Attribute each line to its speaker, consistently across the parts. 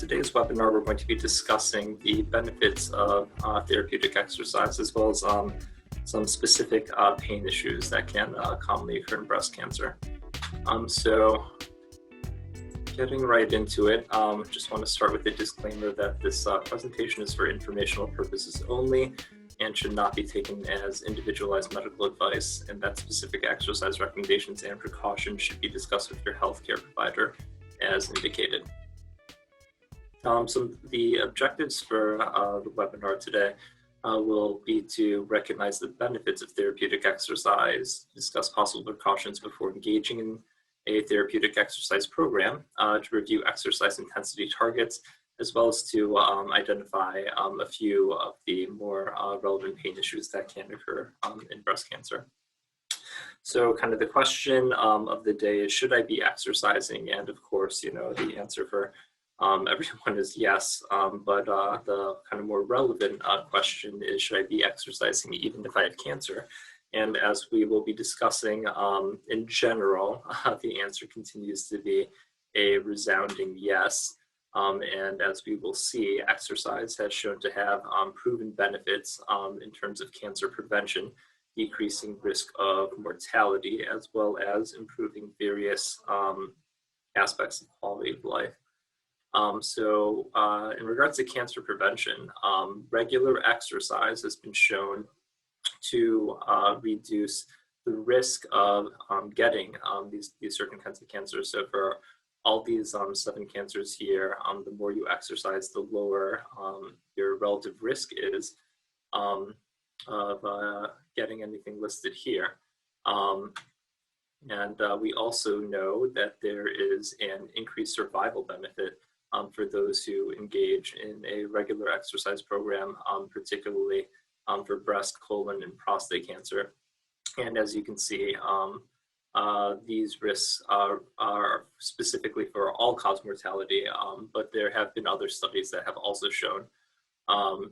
Speaker 1: today's webinar, we're going to be discussing the benefits of therapeutic exercise, as well as some specific pain issues that can commonly occur in breast cancer. So getting right into it, just want to start with a disclaimer that this presentation is for informational purposes only and should not be taken as individualized medical advice, and that specific exercise recommendations and precautions should be discussed with your healthcare provider as indicated. So the objectives for the webinar today will be to recognize the benefits of therapeutic exercise, discuss possible precautions before engaging in a therapeutic exercise program, to review exercise intensity targets, as well as to identify a few of the more relevant pain issues that can occur in breast cancer. So kind of the question of the day is, should I be exercising? And of course, you know, the answer for everyone is yes, but the kind of more relevant question is, should I be exercising even if I have cancer? And as we will be discussing in general, the answer continues to be a resounding yes. And as we will see, exercise has shown to have proven benefits in terms of cancer prevention, decreasing risk of mortality, as well as improving various aspects of quality of life. So in regards to cancer prevention, regular exercise has been shown to reduce the risk of getting these certain kinds of cancers. So for all these 7 cancers here, the more you exercise, the lower your relative risk is of getting anything listed here. And we also know that there is an increased survival benefit for those who engage in a regular exercise program, particularly for breast, colon, and prostate cancer. And as you can see, these risks are specifically for all-cause mortality, but there have been other studies that have also shown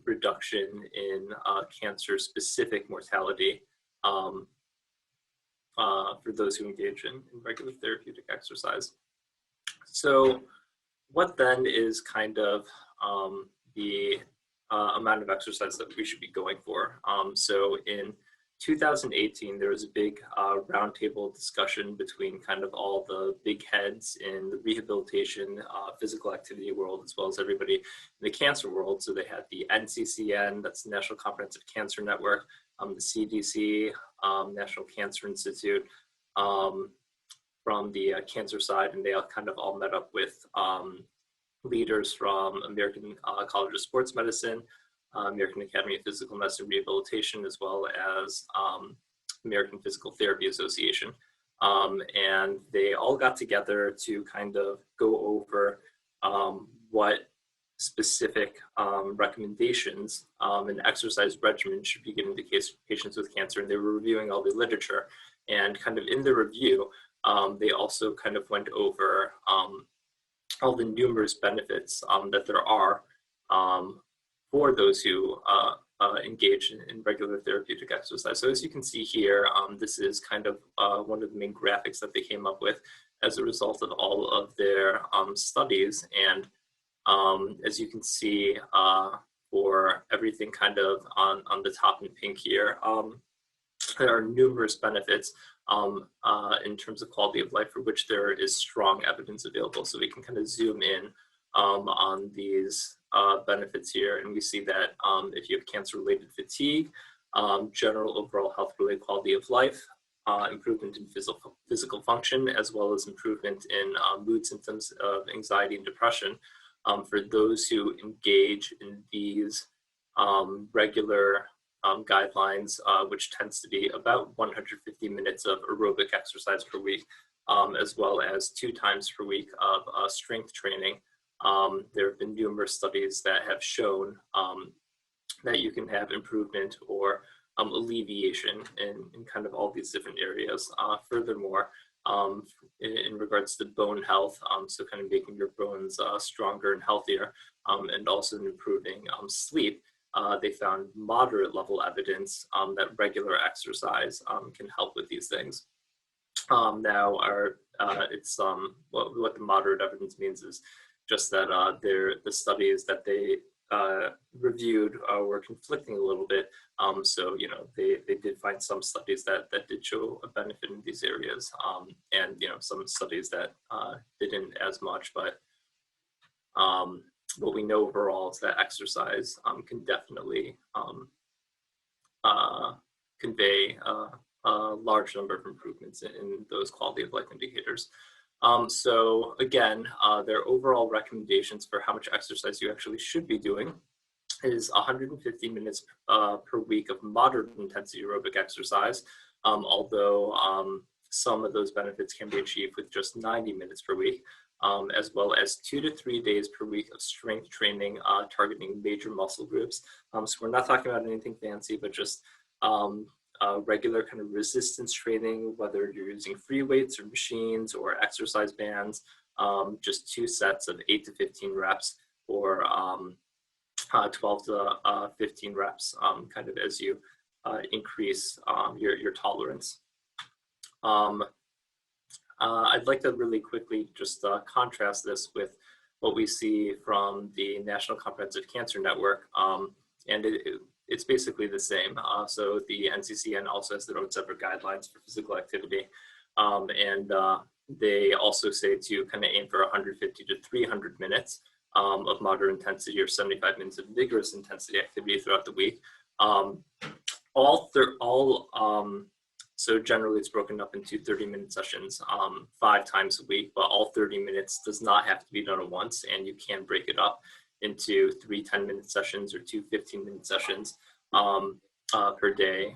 Speaker 1: reduction in cancer-specific mortality for those who engage in regular therapeutic exercise. So what then is kind of the amount of exercise that we should be going for? So in 2018, there was a big roundtable discussion between kind of all the big heads in the rehabilitation, physical activity world, as well as everybody in the cancer world. So they had the NCCN, that's the National Comprehensive Cancer Network, the CDC, National Cancer Institute, from the cancer side, and they all kind of all met up with leaders from American College of Sports Medicine, American Academy of Physical Medicine Rehabilitation, as well as American Physical Therapy Association. And they all got together to kind of go over what specific recommendations an exercise regimen should be given to patients with cancer. And they were reviewing all the literature. And kind of in the review, they also kind of went over all the numerous benefits that there are for those who engage in regular therapeutic exercise. So as you can see here, this is kind of one of the main graphics that they came up with as a result of all of their studies. And as you can see, for everything kind of on the top in pink here, there are numerous benefits in terms of quality of life for which there is strong evidence available. So we can kind of zoom in on these benefits here, and we see that if you have cancer-related fatigue, general overall health-related quality of life, improvement in physical function, as well as improvement in mood symptoms of anxiety and depression. For those who engage in these regular guidelines, which tends to be about 150 minutes of aerobic exercise per week, as well as 2 times per week of strength training. There have been numerous studies that have shown that you can have improvement or alleviation in kind of all these different areas. Furthermore, in regards to bone health, so kind of making your bones stronger and healthier, and also improving sleep, they found moderate level evidence that regular exercise can help with these things. Now, what the moderate evidence means is just that the studies that they reviewed were conflicting a little bit. So, you know, they did find some studies that did show a benefit in these areas, and, you know, some studies that didn't as much, but what we know overall is that exercise can definitely convey a large number of improvements in those quality of life indicators. So again, their overall recommendations for how much exercise you actually should be doing is 150 minutes per week of moderate intensity aerobic exercise, although some of those benefits can be achieved with just 90 minutes per week, as well as 2 to 3 days per week of strength training targeting major muscle groups. So we're not talking about anything fancy, but just regular kind of resistance training, whether you're using free weights or machines or exercise bands, just 2 sets of 8 to 15 reps, or 12 to 15 reps, kind of as you increase your tolerance. I'd like to really quickly just contrast this with what we see from the National Comprehensive Cancer Network, and it's basically the same. So the NCCN also has their own separate guidelines for physical activity, and they also say to kind of aim for 150 to 300 minutes of moderate intensity or 75 minutes of vigorous intensity activity throughout the week. So generally it's broken up into 30-minute sessions 5 times a week, but all 30 minutes does not have to be done at once, and you can break it up into 3 10-minute sessions or 2 15-minute sessions per day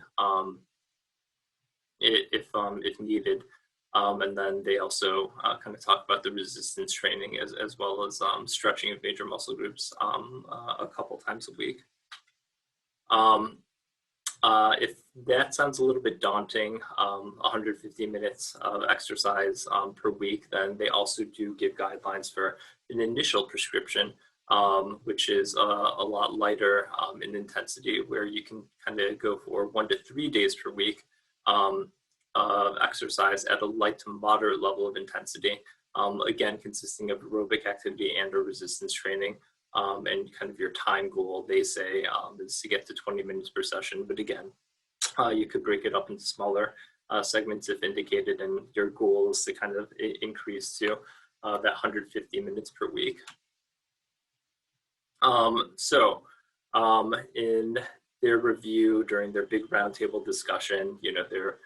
Speaker 1: if needed. And then they also kind of talk about the resistance training as well as stretching of major muscle groups a couple times a week. If that sounds a little bit daunting, 150 minutes of exercise per week, then they also do give guidelines for an initial prescription, which is a lot lighter in intensity, where you can kind of go for 1 to 3 days per week of exercise at a light to moderate level of intensity, again, consisting of aerobic activity and or resistance training. And kind of your time goal, they say, is to get to 20 minutes per session. But again, you could break it up into smaller segments if indicated, and your goal is to kind of increase to that 150 minutes per week. In their review during their big roundtable discussion, you know, they're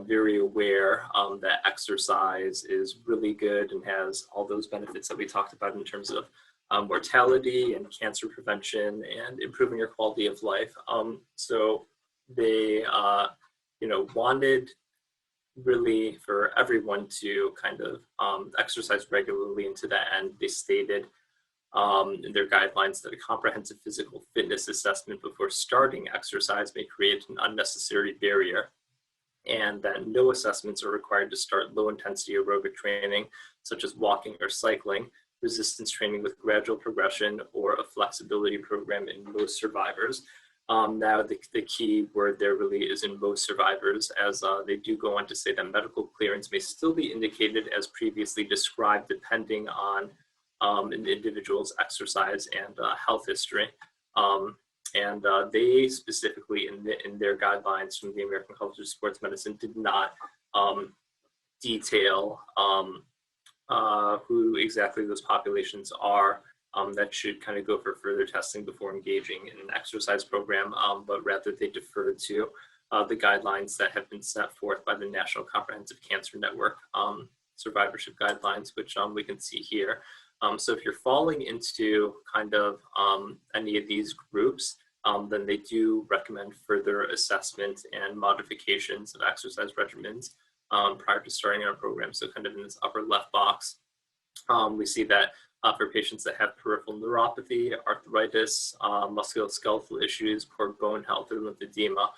Speaker 1: very aware that exercise is really good and has all those benefits that we talked about in terms of mortality and cancer prevention and improving your quality of life. So they, you know, wanted really for everyone to kind of exercise regularly, and to that end, they stated in their guidelines that a comprehensive physical fitness assessment before starting exercise may create an unnecessary barrier, and that no assessments are required to start low intensity aerobic training, such as walking or cycling, resistance training with gradual progression, or a flexibility program in most survivors. Now, the key word there really is in most survivors, as they do go on to say that medical clearance may still be indicated as previously described, depending on an individual's exercise and health history. And they specifically, in their guidelines from the American College of Sports Medicine, did not detail who exactly those populations are that should kind of go for further testing before engaging in an exercise program, but rather they defer to the guidelines that have been set forth by the National Comprehensive Cancer Network survivorship guidelines, which we can see here. So if you're falling into kind of any of these groups, then they do recommend further assessment and modifications of exercise regimens prior to starting our program. So kind of in this upper left box, we see that for patients that have peripheral neuropathy, arthritis, musculoskeletal issues, poor bone health, or lymphedema,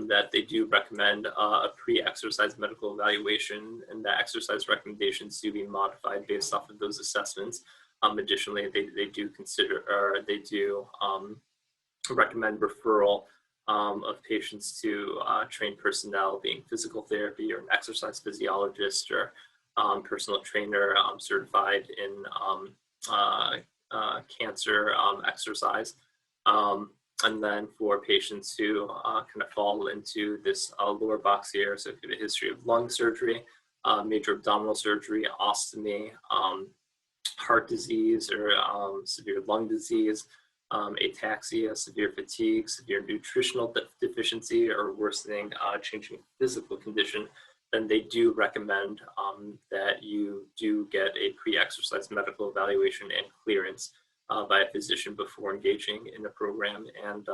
Speaker 1: that they do recommend a pre-exercise medical evaluation, and that exercise recommendations do be modified based off of those assessments. Additionally, they do consider, or they do recommend referral of patients to trained personnel, being physical therapy or an exercise physiologist or personal trainer certified in cancer exercise. And then for patients who kind of fall into this lower box here, so if you have a history of lung surgery, major abdominal surgery, ostomy, heart disease or severe lung disease, ataxia, severe fatigue, severe nutritional deficiency, or worsening changing physical condition, then they do recommend that you do get a pre-exercise medical evaluation and clearance by a physician before engaging in a program. And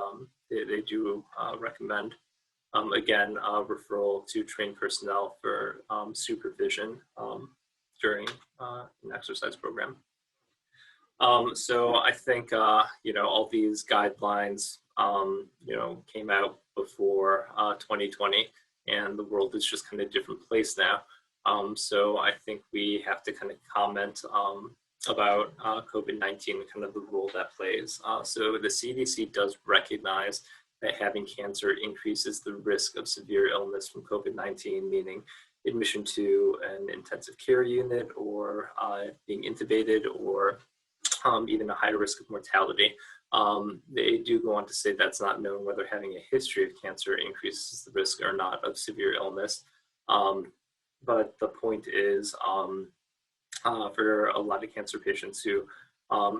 Speaker 1: they do recommend, again, referral to trained personnel for supervision during an exercise program. So I think, all these guidelines, came out before 2020, and the world is just kind of a different place now. So I think we have to kind of comment about COVID-19 and kind of the role that plays. So the CDC does recognize that having cancer increases the risk of severe illness from COVID-19, meaning admission to an intensive care unit or being intubated or even a higher risk of mortality. They do go on to say that's not known whether having a history of cancer increases the risk or not of severe illness. But the point is, for a lot of cancer patients who,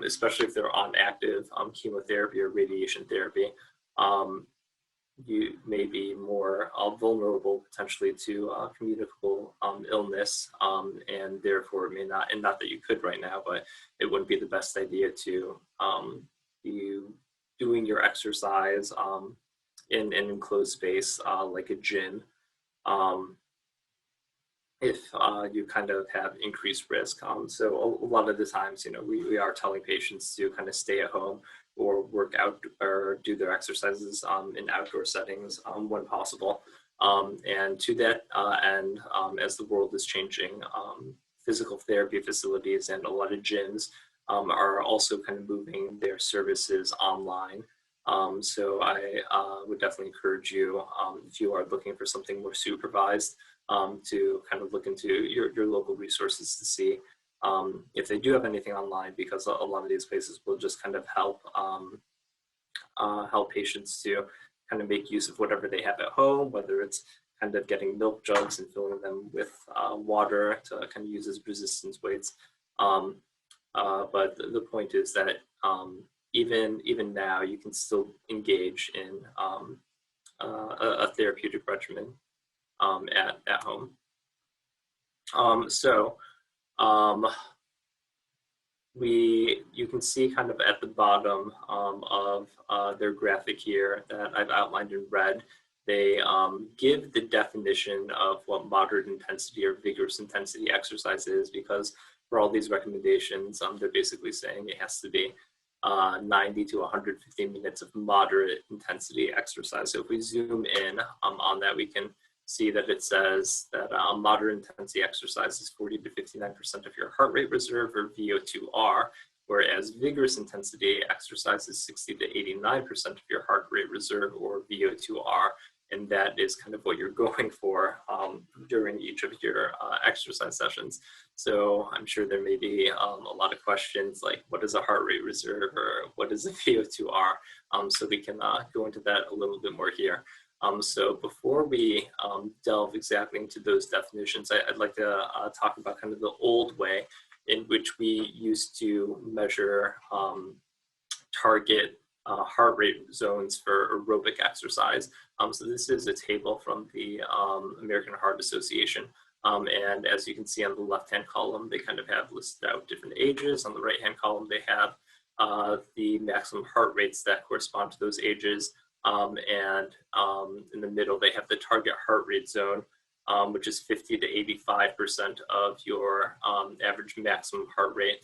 Speaker 1: especially if they're on active chemotherapy or radiation therapy, you may be more vulnerable potentially to communicable illness, and therefore may not, and not that you could right now, but it wouldn't be the best idea to be doing your exercise in an enclosed space like a gym, if you kind of have increased risk. So a lot of the times, we are telling patients to kind of stay at home or work out or do their exercises in outdoor settings when possible. And to that end, as the world is changing, physical therapy facilities and a lot of gyms are also kind of moving their services online. So I would definitely encourage you, if you are looking for something more supervised, to kind of look into your local resources to see if they do have anything online, because a lot of these places will just kind of help patients to kind of make use of whatever they have at home, whether it's kind of getting milk jugs and filling them with water to kind of use as resistance weights. But the point is that even now you can still engage in a therapeutic regimen at home. You can see kind of at the bottom of their graphic here that I've outlined in red, they give the definition of what moderate intensity or vigorous intensity exercise is, because for all these recommendations, they're basically saying it has to be 90 to 150 minutes of moderate intensity exercise. So if we zoom in on that, we can see that it says that moderate intensity exercise is 40 to 59% of your heart rate reserve, or VO2R, whereas vigorous intensity exercise is 60 to 89% of your heart rate reserve, or VO2R, and that is kind of what you're going for during each of your exercise sessions. So I'm sure there may be a lot of questions like, what is a heart rate reserve, or what is a VO2R? So we can go into that a little bit more here. So before we delve exactly into those definitions, I'd like to talk about kind of the old way in which we used to measure target heart rate zones for aerobic exercise. So this is a table from the American Heart Association. And as you can see on the left-hand column, they kind of have listed out different ages. On the right-hand column, they have the maximum heart rates that correspond to those ages. And in the middle, they have the target heart rate zone, which is 50 to 85% of your average maximum heart rate.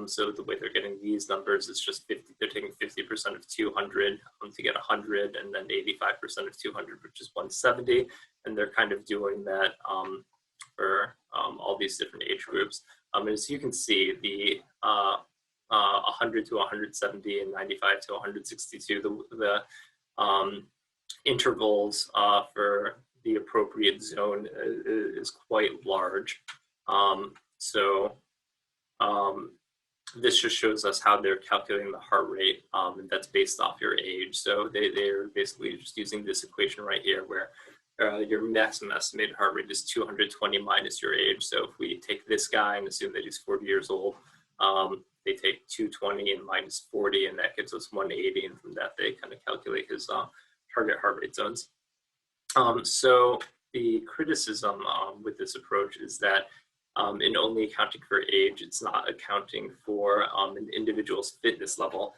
Speaker 1: So the way they're getting these numbers is just 50, they're taking 50% of 200 to get 100, and then 85% of 200, which is 170. And they're kind of doing that for all these different age groups. As you can see, the 100 to 170 and 95 to 162, the intervals for the appropriate zone is quite large. this just shows us how they're calculating the heart rate, and that's based off your age. So they're basically just using this equation right here where your maximum estimated heart rate is 220 minus your age. So if we take this guy and assume that he's 40 years old, they take 220 and minus 40, and that gives us 180. And from that, they kind of calculate his target heart rate zones. So the criticism with this approach is that in only accounting for age, it's not accounting for an individual's fitness level.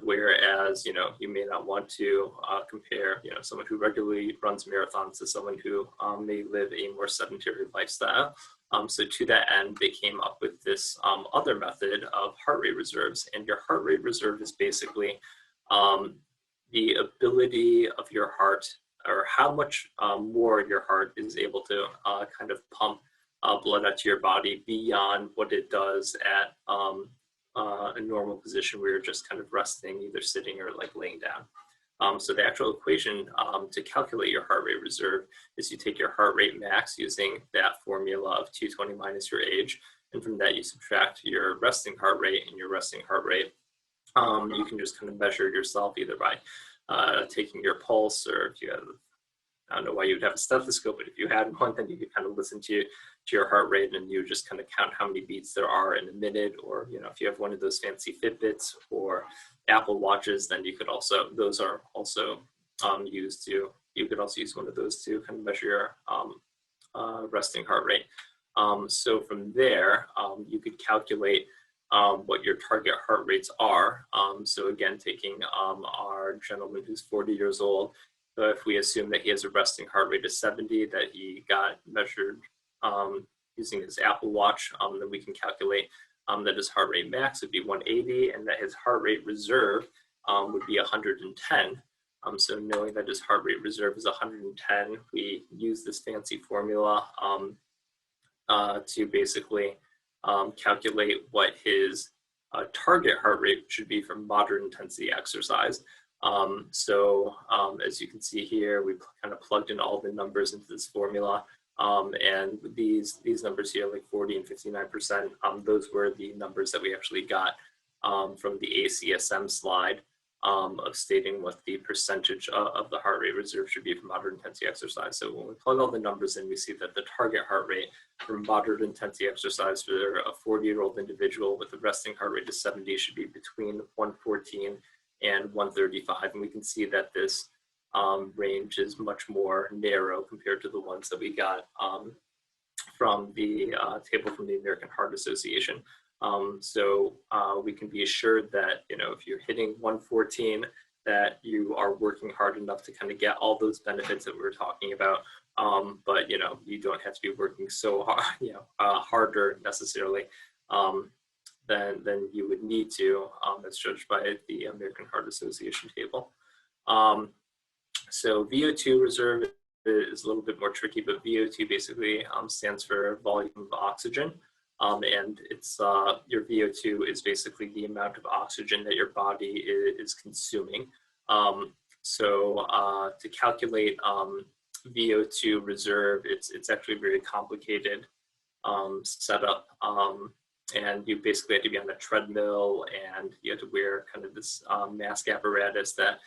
Speaker 1: Whereas, you may not want to compare, someone who regularly runs marathons to someone who may live a more sedentary lifestyle. So to that end, they came up with this other method of heart rate reserves. And your heart rate reserve is basically the ability of your heart, or how much more your heart is able to kind of pump blood out to your body beyond what it does at a normal position where you're just kind of resting, either sitting or like laying down. So the actual equation to calculate your heart rate reserve is you take your heart rate max using that formula of 220 minus your age, and from that you subtract your resting heart rate, and your resting heart rate, you can just kind of measure yourself either by taking your pulse, or if you have, I don't know why you would have a stethoscope, but if you had one, then you could kind of listen to your heart rate, and you just kind of count how many beats there are in a minute. Or, if you have one of those fancy Fitbits or Apple Watches, then you could also, those are also used to, you could also use one of those to kind of measure your resting heart rate. So from there, you could calculate what your target heart rates are. So again, taking our gentleman who's 40 years old, if we assume that he has a resting heart rate of 70, that he got measured using his Apple Watch, then we can calculate that his heart rate max would be 180, and that his heart rate reserve would be 110. So knowing that his heart rate reserve is 110, we use this fancy formula to basically calculate what his target heart rate should be for moderate intensity exercise. As you can see here, we kind of plugged in all the numbers into this formula, and these numbers here, like 40 and 59%, those were the numbers that we actually got from the ACSM slide of stating what the percentage of the heart rate reserve should be for moderate intensity exercise. So when we plug all the numbers in, we see that the target heart rate for moderate intensity exercise for a 40-year-old individual with a resting heart rate of 70 should be between 114 and 135, and we can see that this range is much more narrow compared to the ones that we got from the table from the American Heart Association. We can be assured that, if you're hitting 114, that you are working hard enough to kind of get all those benefits that we were talking about. But, you don't have to be working so hard, harder necessarily than you would need to, as judged by the American Heart Association table. So VO2 reserve is a little bit more tricky, but VO2 basically stands for volume of oxygen. And it's your VO2 is basically the amount of oxygen that your body is consuming. To calculate VO2 reserve, it's actually a very complicated setup. And you basically have to be on a treadmill, and you have to wear kind of this mask apparatus that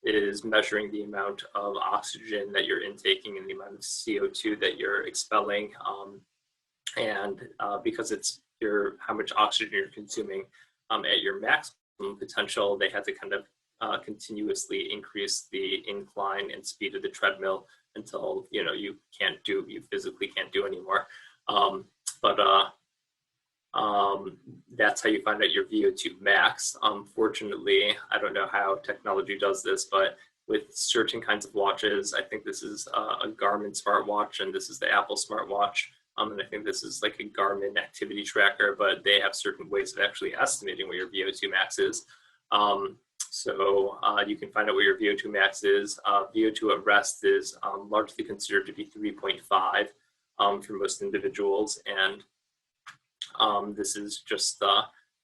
Speaker 1: is measuring the amount of oxygen that you're intaking and the amount of CO2 that you're expelling. Because it's how much oxygen you're consuming at your maximum potential, they had to kind of continuously increase the incline and speed of the treadmill until you physically can't do anymore. That's how you find out your VO2 max. Fortunately, I don't know how technology does this, but with certain kinds of watches, I think this is a Garmin smartwatch, and this is the Apple smartwatch. And I think this is like a Garmin activity tracker, but they have certain ways of actually estimating what your VO2 max is. You can find out what your VO2 max is. VO2 at rest is largely considered to be 3.5 for most individuals. And this is just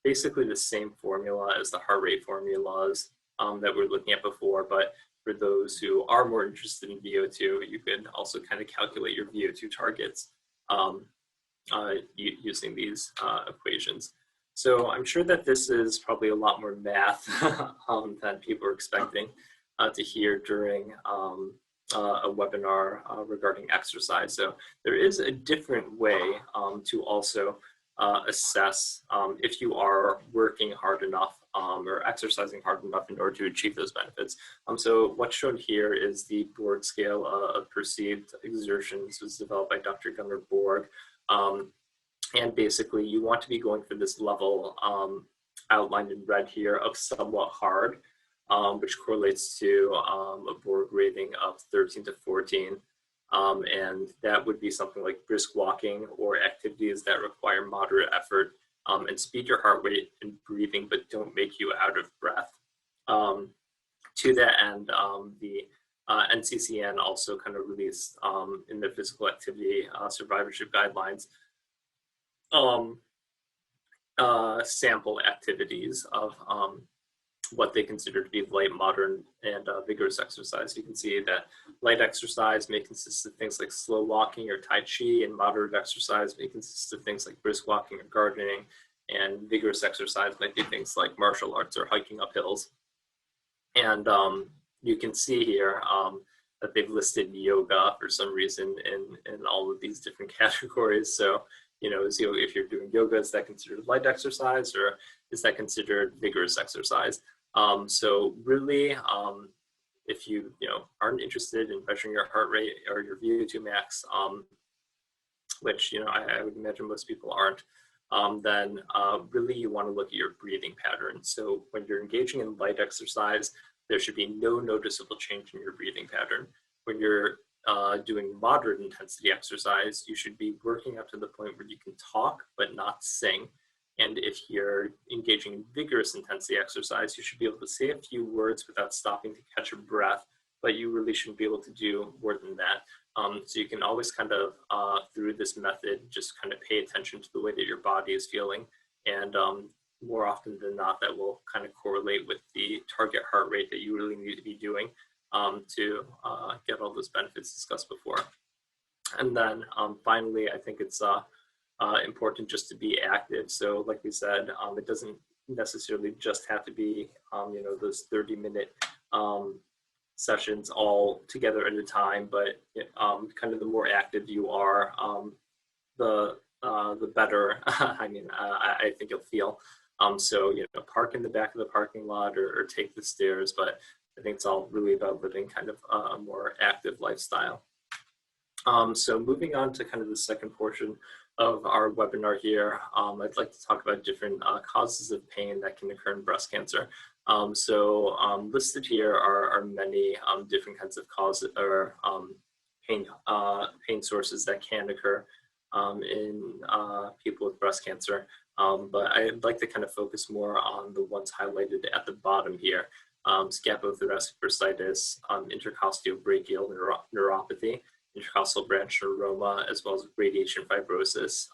Speaker 1: basically the same formula as the heart rate formulas that we were looking at before. But for those who are more interested in VO2, you can also kind of calculate your VO2 targets using these equations. So I'm sure that this is probably a lot more math than people are expecting to hear during a webinar regarding exercise. So there is a different way to also assess if you are working hard enough or exercising hard enough in order to achieve those benefits. So what's shown here is the Borg scale of perceived exertion. This was developed by Dr. Gunnar Borg. And basically you want to be going for this level outlined in red here of somewhat hard, which correlates to a Borg rating of 13 to 14. And that would be something like brisk walking or activities that require moderate effort and speed your heart rate and breathing, but don't make you out of breath. To that end, the NCCN also kind of released in the physical activity survivorship guidelines sample activities of what they consider to be light, moderate, and vigorous exercise. You can see that light exercise may consist of things like slow walking or Tai Chi, and moderate exercise may consist of things like brisk walking or gardening, and vigorous exercise might be things like martial arts or hiking up hills. And you can see here that they've listed yoga for some reason in all of these different categories. So, if you're doing yoga, is that considered light exercise, or is that considered vigorous exercise? So really, if you aren't interested in measuring your heart rate or your VO2 max, which I would imagine most people aren't, then really you want to look at your breathing pattern. So when you're engaging in light exercise, there should be no noticeable change in your breathing pattern. When you're doing moderate intensity exercise, you should be working up to the point where you can talk but not sing. And if you're engaging in vigorous intensity exercise, you should be able to say a few words without stopping to catch your breath, but you really shouldn't be able to do more than that. So you can always kind of, through this method, just kind of pay attention to the way that your body is feeling. And more often than not, that will kind of correlate with the target heart rate that you really need to be doing to get all those benefits discussed before. And then finally, I think it's important just to be active. So like we said, it doesn't necessarily just have to be, those 30-minute sessions all together at a time, but kind of the more active you are, the better, I think you'll feel. So, park in the back of the parking lot or take the stairs, but I think it's all really about living kind of a more active lifestyle. So moving on to kind of the second portion of our webinar here, I'd like to talk about different causes of pain that can occur in breast cancer. Listed here are many different kinds of causes or pain sources that can occur in people with breast cancer. But I'd like to kind of focus more on the ones highlighted at the bottom here. Scapulothoracic bursitis, intercostal brachial neuropathy, intercostal branch neuroma, as well as radiation fibrosis.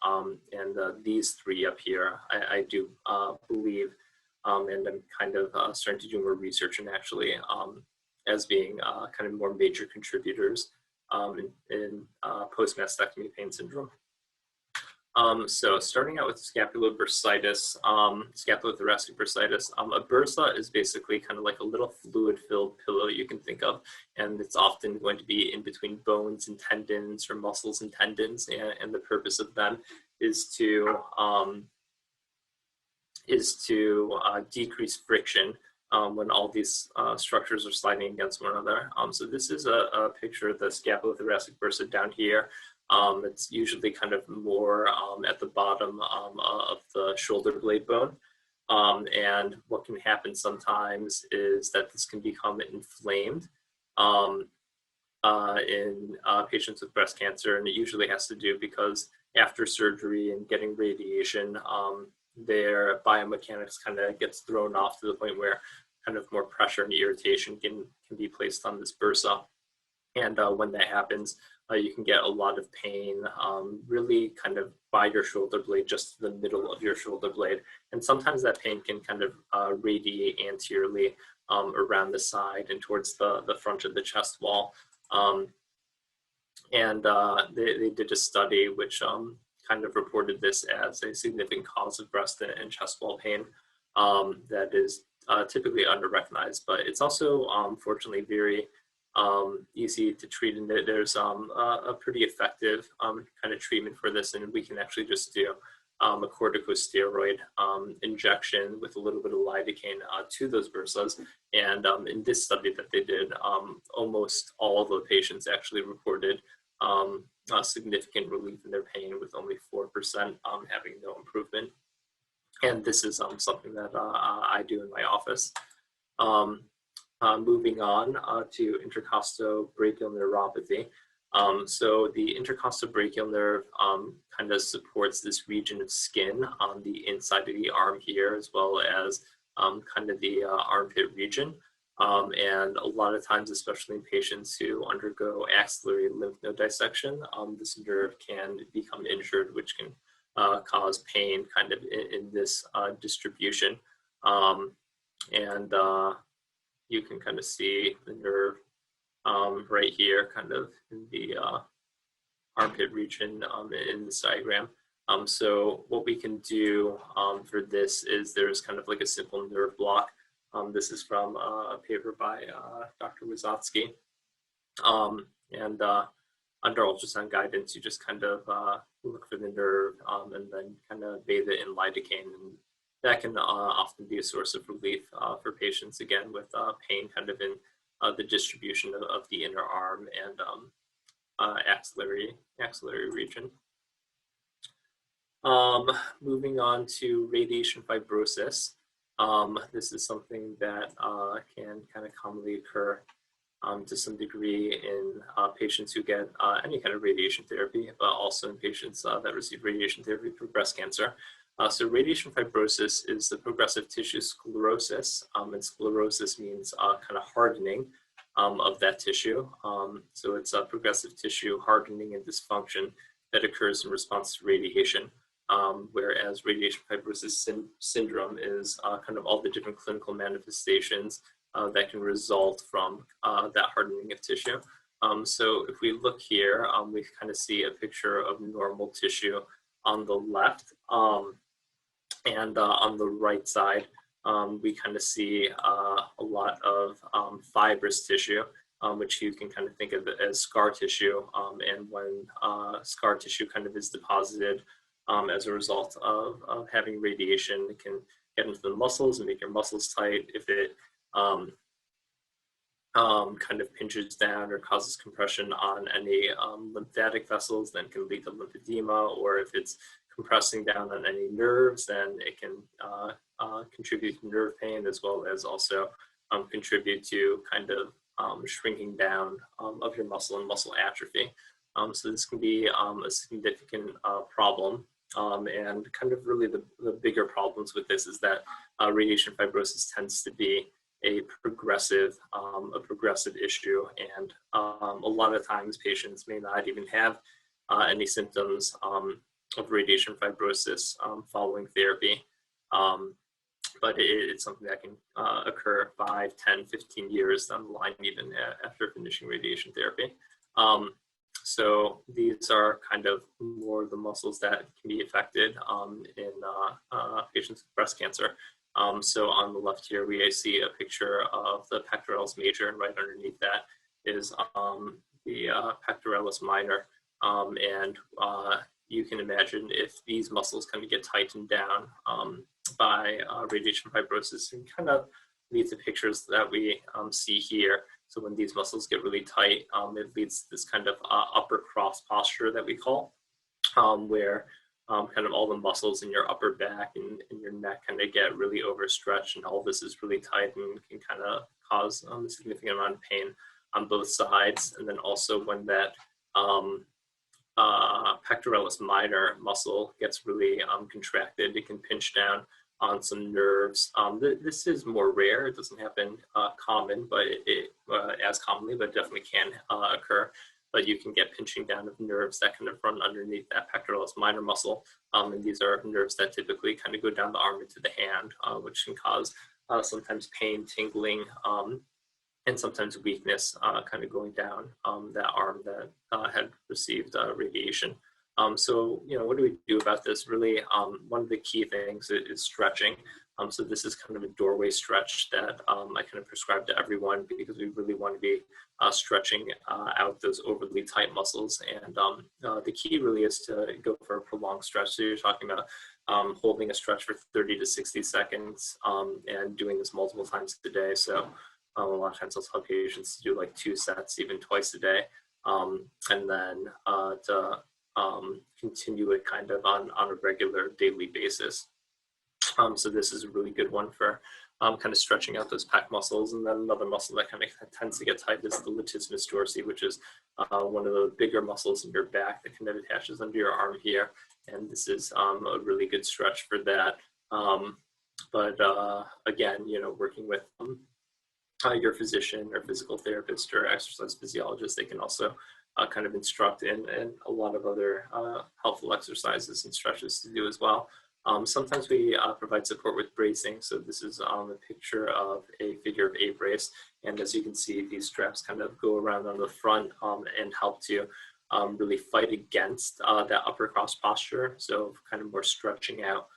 Speaker 1: These three up here, I do believe, and I'm kind of starting to do more research and actually as being kind of more major contributors in post-mastectomy pain syndrome. So starting out with scapulobursitis, scapulothoracic bursitis, a bursa is basically kind of like a little fluid-filled pillow you can think of, and it's often going to be in between bones and tendons or muscles and tendons, and the purpose of them is to decrease friction when all these structures are sliding against one another. So this is a picture of the scapulothoracic bursa down here. It's usually kind of more at the bottom of the shoulder blade bone. And what can happen sometimes is that this can become inflamed in patients with breast cancer. And it usually has to do because after surgery and getting radiation, their biomechanics kind of gets thrown off to the point where kind of more pressure and irritation can be placed on this bursa. And when that happens, you can get a lot of pain, really kind of by your shoulder blade, just the middle of your shoulder blade. And sometimes that pain can kind of radiate anteriorly around the side and towards the front of the chest wall. They did a study which kind of reported this as a significant cause of breast and chest wall pain that is typically under-recognized, but it's also fortunately very easy to treat, and there's a pretty effective kind of treatment for this, and we can actually just do a corticosteroid injection with a little bit of lidocaine to those bursas. And in this study that they did, almost all of the patients actually reported a significant relief in their pain, with only 4% having no improvement. And this is something that I do in my office. Moving on to intercostal brachial neuropathy. So the intercostal brachial nerve kind of supports this region of skin on the inside of the arm here, as well as kind of the armpit region. And a lot of times, especially in patients who undergo axillary lymph node dissection, this nerve can become injured, which can cause pain kind of in this distribution. And you can kind of see the nerve right here, kind of in the armpit region in this diagram. So what we can do for this is there's kind of like a simple nerve block. This is from a paper by Dr. Wisotsky. And under ultrasound guidance, you just kind of look for the nerve and then kind of bathe it in lidocaine. And that can often be a source of relief for patients, again, with pain kind of in the distribution of the inner arm and axillary region. Moving on to radiation fibrosis. This is something that can kind of commonly occur to some degree in patients who get any kind of radiation therapy, but also in patients that receive radiation therapy for breast cancer. So radiation fibrosis is the progressive tissue sclerosis, and sclerosis means kind of hardening of that tissue. So it's a progressive tissue hardening and dysfunction that occurs in response to radiation, whereas radiation fibrosis syndrome is kind of all the different clinical manifestations that can result from that hardening of tissue. So if we look here, we kind of see a picture of normal tissue on the left. And on the right side, we kind of see a lot of fibrous tissue, which you can kind of think of as scar tissue. And when scar tissue kind of is deposited as a result of having radiation, it can get into the muscles and make your muscles tight. If it kind of pinches down or causes compression on any lymphatic vessels, then can lead to lymphedema, or if it's compressing down on any nerves, then it can contribute to nerve pain, as well as also contribute to kind of shrinking down of your muscle and muscle atrophy. So this can be a significant problem. And kind of really the bigger problems with this is that radiation fibrosis tends to be a progressive issue, and a lot of times patients may not even have any symptoms of radiation fibrosis following therapy, but it's something that can occur 5, 10, 15 years down the line, even after finishing radiation therapy. So these are kind of more of the muscles that can be affected in patients with breast cancer. So on the left here, we see a picture of the pectoralis major, and right underneath that is the pectoralis minor. And you can imagine if these muscles kind of get tightened down by radiation fibrosis, and kind of leads to pictures that we see here. So when these muscles get really tight, it leads to this kind of upper cross posture that we call, where kind of all the muscles in your upper back and your neck kind of get really overstretched, and all this is really tight and can kind of cause a significant amount of pain on both sides. And then also when that pectoralis minor muscle gets really contracted, it can pinch down on some nerves. This is more rare. It doesn't happen common, but as commonly, but definitely can occur. But you can get pinching down of nerves that kind of run underneath that pectoralis minor muscle. And these are nerves that typically kind of go down the arm into the hand, which can cause sometimes pain, tingling, and sometimes weakness kind of going down that arm that had received radiation. So, what do we do about this? Really, one of the key things is stretching. So this is kind of a doorway stretch that I kind of prescribe to everyone because we really want to be stretching out those overly tight muscles. And the key really is to go for a prolonged stretch. So you're talking about holding a stretch for 30 to 60 seconds and doing this multiple times a day. So a lot of times I'll tell patients to do like 2 sets, even twice a day. And then to continue it kind of on a regular daily basis. So this is a really good one for kind of stretching out those pec muscles. And then another muscle that kind of tends to get tight is the latissimus dorsi, which is one of the bigger muscles in your back that kind of attaches under your arm here. And this is a really good stretch for that. But again, working with your physician or physical therapist or exercise physiologist, they can also kind of instruct in a lot of other helpful exercises and stretches to do as well. Sometimes we provide support with bracing. So this is a picture of a figure of 8 brace. And as you can see, these straps kind of go around on the front and help to really fight against that upper cross posture. So kind of more stretching out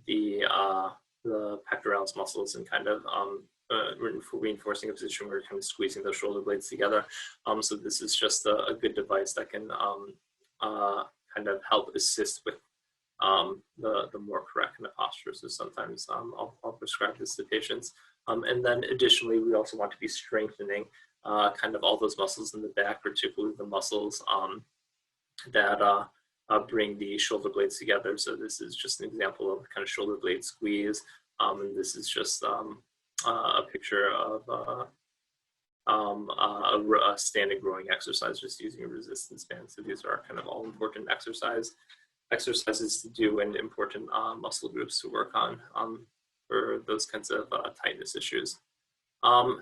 Speaker 1: the pectoralis muscles and kind of reinforcing a position where you're kind of squeezing those shoulder blades together. So this is just a good device that can kind of help assist with the more correct kind of posture. So sometimes I'll prescribe this to patients. And then additionally, we also want to be strengthening kind of all those muscles in the back, particularly the muscles that bring the shoulder blades together. So this is just an example of kind of shoulder blade squeeze. And this is just a picture of a standing rowing exercise, just using a resistance band. So these are kind of all important exercises to do and important muscle groups to work on for those kinds of tightness issues.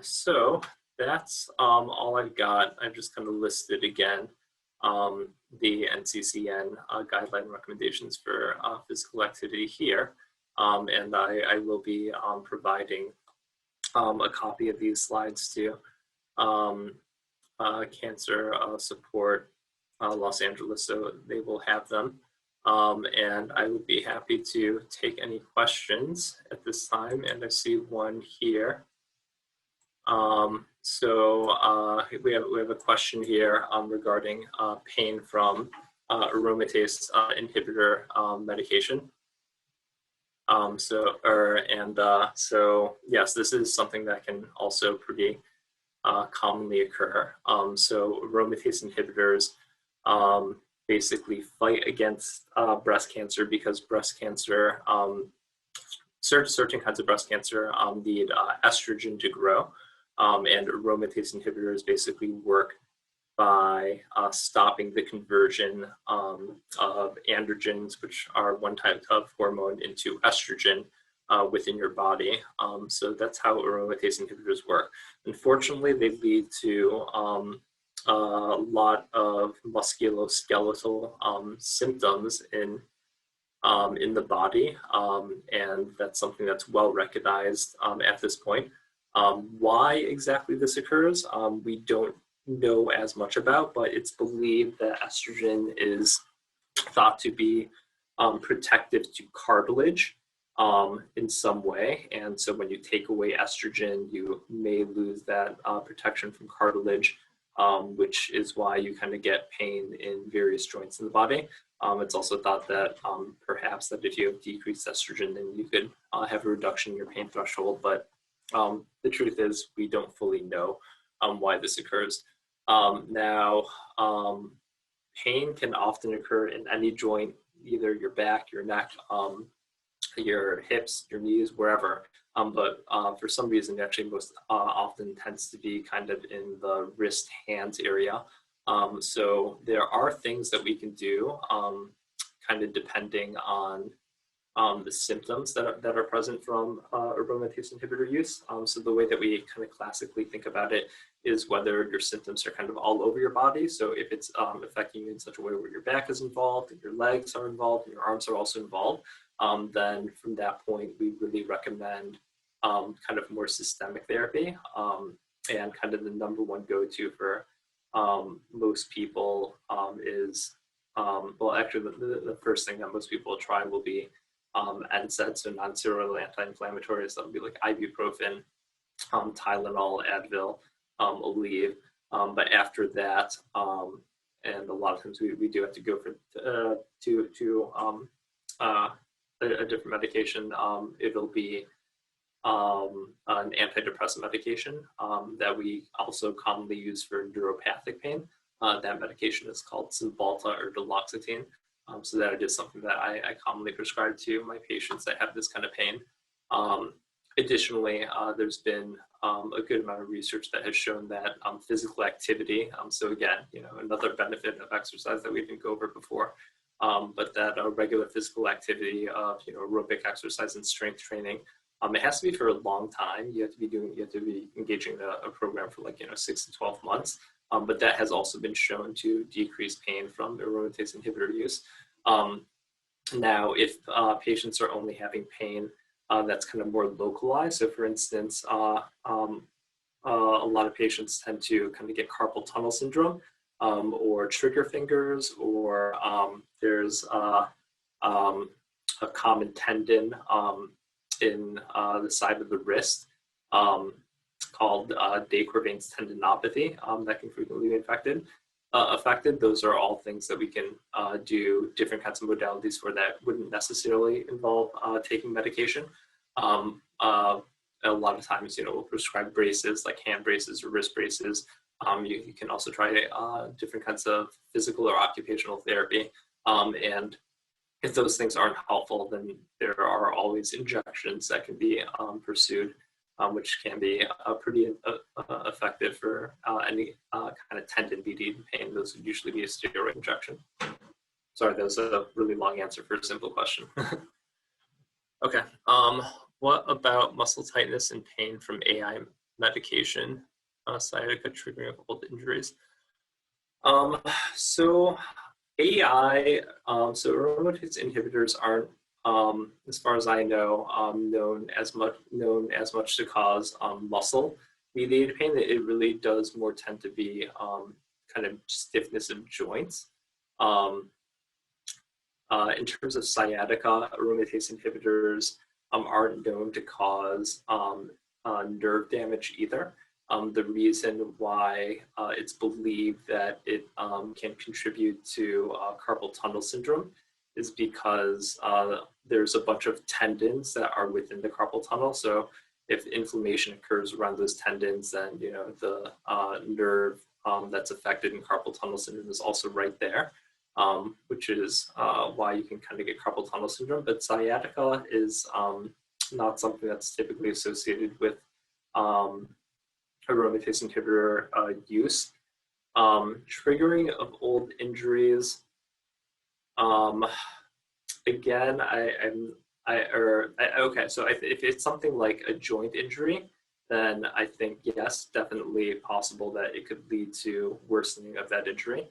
Speaker 1: So that's all I've got. I've just kind of listed again the NCCN guideline recommendations for physical activity here. And I will be providing a copy of these slides to Cancer Support Los Angeles, so they will have them. And I would be happy to take any questions at this time, and I see one here. So we have a question here regarding pain from aromatase inhibitor medication. So yes, this is something that can also pretty commonly occur. So aromatase inhibitors basically fight against breast cancer because breast cancer, certain kinds of breast cancer need estrogen to grow. And aromatase inhibitors basically work by stopping the conversion of androgens, which are one type of hormone, into estrogen within your body. So that's how aromatase inhibitors work. Unfortunately, they lead to a lot of musculoskeletal symptoms in the body, and that's something that's well recognized at this point. Why exactly this occurs, we don't know as much about, but it's believed that estrogen is thought to be protective to cartilage in some way. And so when you take away estrogen, you may lose that protection from cartilage, which is why you kind of get pain in various joints in the body. It's also thought that perhaps that if you have decreased estrogen, then you could have a reduction in your pain threshold. But the truth is we don't fully know why this occurs. Now, pain can often occur in any joint, either your back, your neck, your hips, your knees, wherever. But for some reason, it actually most often tends to be kind of in the wrist, hands area. So there are things that we can do, kind of depending on the symptoms that are present from aromatase inhibitor use. So the way that we kind of classically think about it is whether your symptoms are kind of all over your body. So if it's affecting you in such a way where your back is involved, and your legs are involved, and your arms are also involved, then from that point, we really recommend kind of more systemic therapy. And kind of the number one go-to for most people is well, actually, the first thing that most people will try will be NSAIDs, so non-steroidal anti-inflammatories. That would be like ibuprofen, Tylenol, Advil, Aleve. But after that, and a lot of times we do have to go for a different medication. It'll be an antidepressant medication that we also commonly use for neuropathic pain. That medication is called Cymbalta or duloxetine. So that is something that I commonly prescribe to my patients that have this kind of pain. Additionally, there's been a good amount of research that has shown that physical activity, so again, another benefit of exercise that we didn't go over before, but that regular physical activity of aerobic exercise and strength training, it has to be for a long time. You have to be engaging in a program for 6 to 12 months. But that has also been shown to decrease pain from aromatase inhibitor use. Now, if patients are only having pain that's kind of more localized, so for instance, a lot of patients tend to kind of get carpal tunnel syndrome or trigger fingers, or there's a common tendon in the side of the wrist called de Quervain's tendinopathy that can frequently be affected. Those are all things that we can do different kinds of modalities for that wouldn't necessarily involve taking medication. A lot of times, we'll prescribe braces like hand braces or wrist braces. You can also try different kinds of physical or occupational therapy. And if those things aren't helpful, then there are always injections that can be pursued, which can be pretty effective for any kind of tendon-mediated pain. Those would usually be a steroid injection. Sorry, that was a really long answer for a simple question. Okay, what about muscle tightness and pain from AI medication, sciatica triggering of old injuries? So AI, so aromatase inhibitors aren't, as far as I know, known as much to cause muscle-mediated pain. It really does more tend to be kind of stiffness of joints. In terms of sciatica, aromatase inhibitors aren't known to cause nerve damage either. The reason why it's believed that it can contribute to carpal tunnel syndrome is because there's a bunch of tendons that are within the carpal tunnel. So if inflammation occurs around those tendons, then the nerve that's affected in carpal tunnel syndrome is also right there, which is why you can kind of get carpal tunnel syndrome. But sciatica is not something that's typically associated with aromatase inhibitor use. Triggering of old injuries. Again, okay. So if it's something like a joint injury, then I think yes, definitely possible that it could lead to worsening of that injury.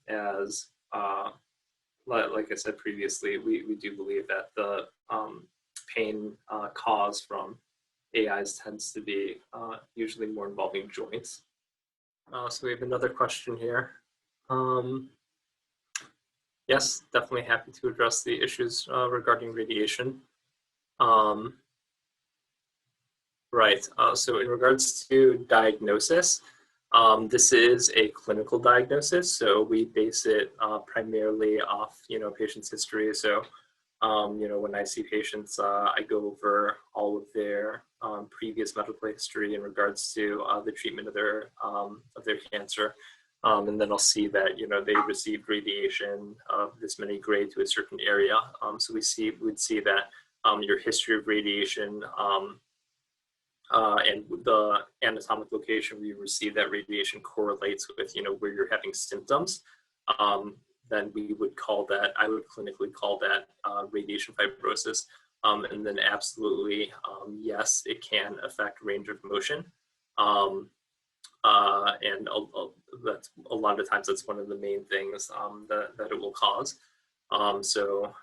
Speaker 1: As like I said previously, we do believe that the pain cause from AIs tends to be usually more involving joints. So we have another question here. Yes, definitely happy to address the issues regarding radiation. Right, so in regards to diagnosis, this is a clinical diagnosis, so we base it primarily off, patient's history. So, when I see patients, I go over all of their previous medical history in regards to the treatment of their cancer. And then I'll see that, they received radiation of this many grade to a certain area. So we'd see that your history of radiation and the anatomic location where you receive that radiation correlates with, where you're having symptoms. Then we would call that, I would clinically call that radiation fibrosis. And then absolutely, yes, it can affect range of motion. And that's a lot of times that's one of the main things that it will cause. So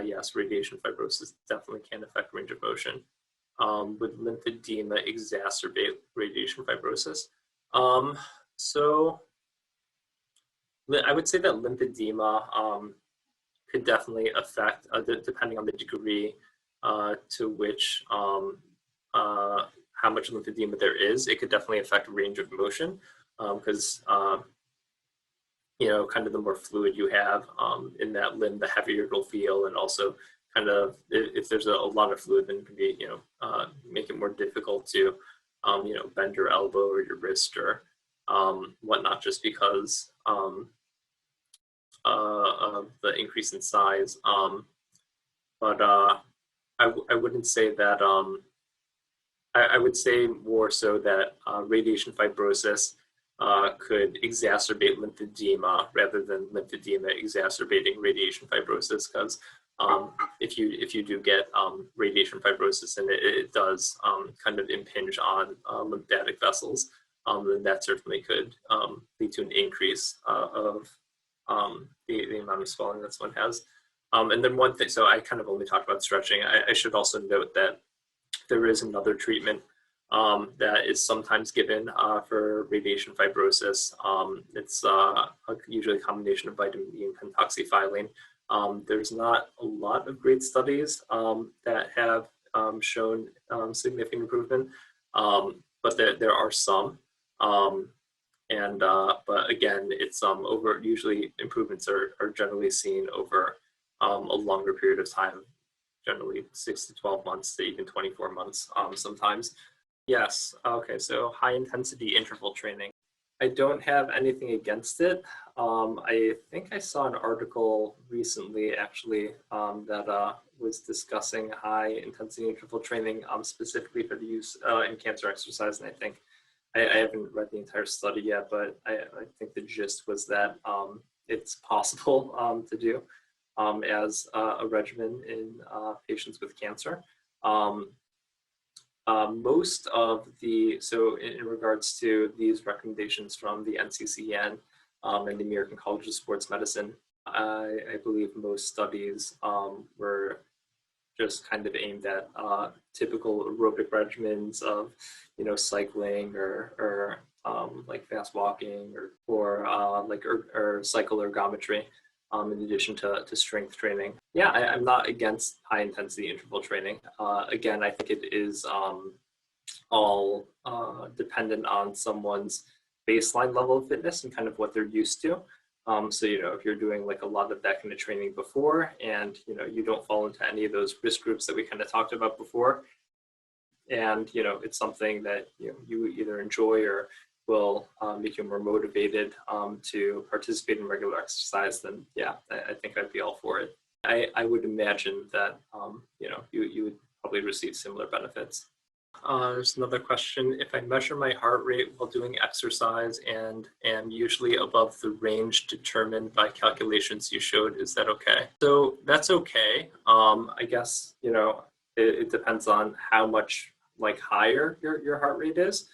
Speaker 1: yes, radiation fibrosis definitely can affect range of motion. Would lymphedema exacerbate radiation fibrosis? So I would say that lymphedema could definitely affect, depending on the degree to which how much lymphedema there is. It could definitely affect range of motion because kind of the more fluid you have in that limb, the heavier it'll feel, and also kind of if there's a lot of fluid, then it can be make it more difficult to bend your elbow or your wrist or whatnot, just because of the increase in size. But I wouldn't say that. I would say more so that radiation fibrosis could exacerbate lymphedema rather than lymphedema exacerbating radiation fibrosis, because if you do get radiation fibrosis and it does kind of impinge on lymphatic vessels, then that certainly could lead to an increase of the amount of swelling that someone has. And then one thing, so I kind of only talked about stretching. I should also note that there is another treatment that is sometimes given for radiation fibrosis. It's usually a combination of vitamin E and pentoxifylline. There's not a lot of great studies that have shown significant improvement, but there are some. But again, it's usually improvements are generally seen over a longer period of time, generally 6 to 12 months to even 24 months sometimes. Yes, okay, so high intensity interval training. I don't have anything against it. I think I saw an article recently actually that was discussing high intensity interval training specifically for the use in cancer exercise, and I think I haven't read the entire study yet, but I think the gist was that it's possible to do as a regimen in patients with cancer. Most of so in regards to these recommendations from the NCCN and the American College of Sports Medicine, I believe most studies were just kind of aimed at typical aerobic regimens of, cycling or like fast walking or cycle ergometry. In addition to strength training. Yeah, I'm not against high intensity interval training. Again, I think it is all dependent on someone's baseline level of fitness and kind of what they're used to. So, if you're doing like a lot of that kind of training before and, you don't fall into any of those risk groups that we kind of talked about before, and, it's something that you either enjoy or will make you more motivated to participate in regular exercise, then yeah, I think I'd be all for it. I would imagine that you would probably receive similar benefits. There's another question. If I measure my heart rate while doing exercise and am usually above the range determined by calculations you showed, is that okay? So that's okay. I guess, it depends on how much higher your heart rate is.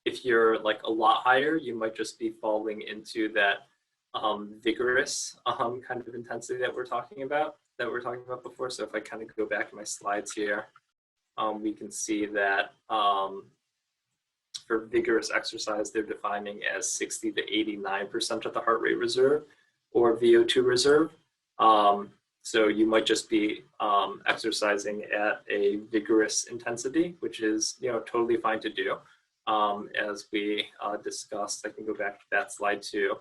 Speaker 1: If you're a lot higher, you might just be falling into that vigorous kind of intensity that we're talking about before. So if I kind of go back to my slides here, we can see that for vigorous exercise, they're defining as 60 to 89% of the heart rate reserve or VO2 reserve. So you might just be exercising at a vigorous intensity, which is totally fine to do. As we discussed, I can go back to that slide too.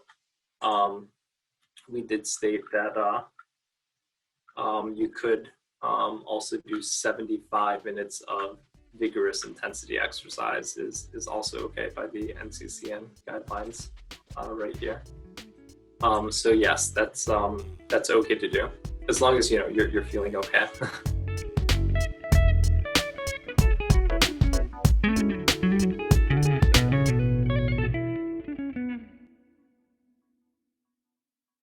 Speaker 1: We did state that you could also do 75 minutes of vigorous intensity exercise is also okay by the NCCN guidelines right here. So yes, that's okay to do as long as you're feeling okay.